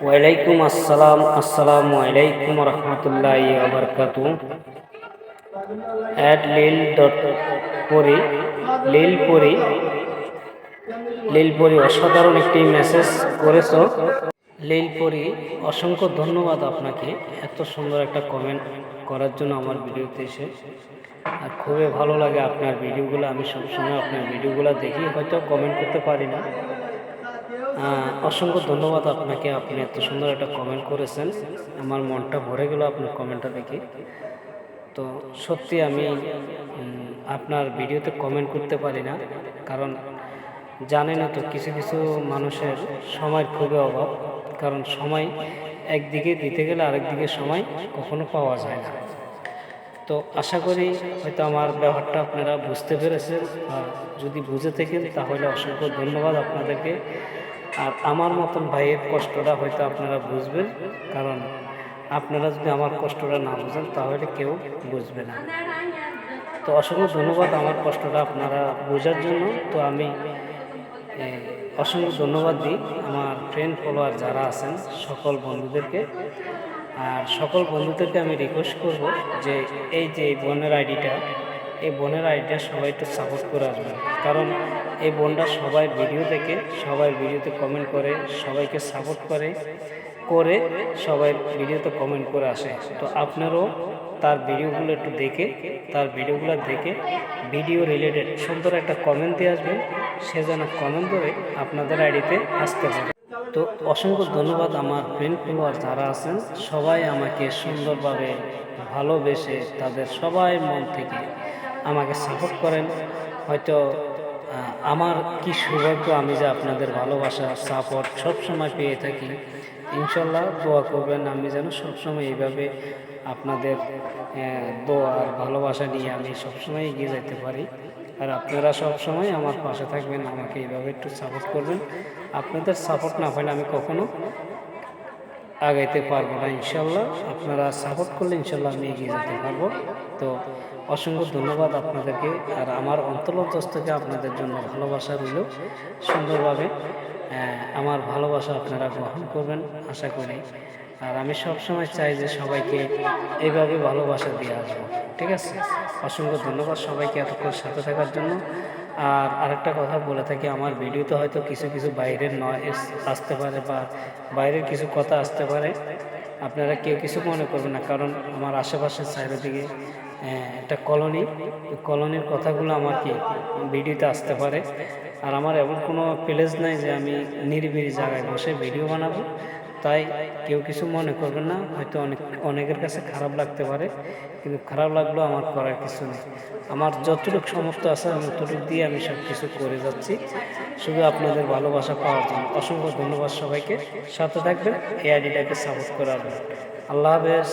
ওয়ালাইকুম আসসালাম। আসসালামু আলাইকুম রহমতুল্লাহি ওয়া বারাকাতুহু। অ্যাট লিল ডট পরি লীলপরি অসাধারণ একটি মেসেজ করেছো। লীলপরি, অসংখ্য ধন্যবাদ আপনাকে এত সুন্দর একটা কমেন্ট করার জন্য আমার ভিডিওতে এসে। আর খুবই ভালো লাগে আপনার ভিডিওগুলো। আমি সবসময় আপনার ভিডিওগুলো দেখি, হয়তো কমেন্ট করতে পারি না। অসংখ্য ধন্যবাদ আপনাকে, আপনি এত সুন্দর একটা কমেন্ট করেছেন। আমার মনটা ভরে গেল আপনার কমেন্টটা দেখে। তো সত্যি আমি আপনার ভিডিওতে কমেন্ট করতে পারি না, কারণ জানেন তো কিছু কিছু মানুষের সময়ের খুবই অভাব। কারণ সময় একদিকে দিতে গেলে আরেকদিকে সময় কখনো পাওয়া যায় না। তো আশা করি হয়তো আমার ব্যবহারটা আপনারা বুঝতে পেরেছেন, আর যদি বুঝে থাকেন তাহলে অসংখ্য ধন্যবাদ আপনাদেরকে। আর আমার মতন ভাইয়ের কষ্টটা হয়তো আপনারা বুঝবেন, কারণ আপনারা যদি আমার কষ্টটা না বুঝেন তাহলে কেউ বুঝবে না। তো অসংখ্য ধন্যবাদ আমার কষ্টটা আপনারা বোঝার জন্য। তো আমি অসংখ্য ধন্যবাদ দিই আমার ফ্রেন্ড ফলোয়ার যারা আছেন সকল বন্ধুদেরকে। আর সকল বন্ধুদেরকে আমি রিকোয়েস্ট করব যে এই বোনের আইডিটা, এই বোনের আইডিটা সবাই একটু সাপোর্ট করে আসবেন। কারণ এই বোনটা সবাই ভিডিও দেখে, সবাই ভিডিওতে কমেন্ট করে, সবাইকে সাপোর্ট করে সবাই ভিডিওতে কমেন্ট করে আসে। তো আপনারাও তার ভিডিওগুলো একটু দেখে, ভিডিও রিলেটেড সুন্দর একটা কমেন্ট দিয়ে আসবেন। সে যেন কমেন্ট করে আপনাদের আইডিতে আসতে পারে। তো অসংখ্য ধন্যবাদ আমার ফ্রেন্ড ফলোয়ার যারা আছেন, সবাই আমাকে সুন্দরভাবে ভালোবেসে তাদের সবাই মন থেকে আমাকে সাপোর্ট করেন। হয়তো আমার কি সৌভাগ্য আমি যে আপনাদের ভালোবাসা সাপোর্ট সবসময় পেয়ে থাকি। ইনশাল্লাহ দোয়া করবেন আমি যেন সবসময় এইভাবে আপনাদের দোয়া আর ভালোবাসা নিয়ে আমি সবসময় এগিয়ে যেতে পারি। আর আপনারা সবসময় আমার পাশে থাকবেন, আমাকে এইভাবে একটু সাপোর্ট করবেন। আপনাদের সাপোর্ট না পাইলে আমি কখনো আগাইতে পারবো না। ইনশাল্লাহ আপনারা সাপোর্ট করলে ইনশাল্লাহ আমি এগিয়ে যেতে পারবো। তো অসংখ্য ধন্যবাদ আপনাদেরকে। আর আমার অন্তর্গত থেকে আপনাদের জন্য ভালোবাসা রইল। সুন্দরভাবে আমার ভালোবাসা আপনারা গ্রহণ করবেন আশা করি। আর আমি সবসময় চাই যে সবাইকে এইভাবে ভালোবাসা দিয়ে আসবো। ঠিক আছে, অসংখ্য ধন্যবাদ সবাইকে এতক্ষণ সাথে থাকার জন্য। আর আরেকটা কথা বলে থাকি, আমার ভিডিওতে হয়তো কিছু কিছু বাইরের নয়েজ আসতে পারে বা বাইরের কিছু কথা আসতে পারে। আপনারা কেউ কিছু মনে করবেন না, কারণ আমার আশেপাশের চারিদিকে একটা কলোনির কথাগুলো আমার কি ভিডিওতে আসতে পারে। আর আমার এমন কোনো প্লেস নাই যে আমি নিরিবিলি জায়গায় বসে ভিডিও বানাবো। তাই কেউ কিছু মনে করবেন না, হয়তো অনেকের কাছে খারাপ লাগতে পারে, কিন্তু খারাপ লাগলেও আমার করার কিছু নেই। আমার যতটুকু সামর্থ্য আছে আমি ততটুকু দিয়ে আমি সব কিছু করে যাচ্ছি, শুধু আপনাদের ভালোবাসা পাওয়ার জন্য। অসংখ্য ধন্যবাদ সবাইকে, সাথে থাকবেন, এই আইডিটাকে সাপোর্ট করার। আল্লাহ হাফেজ।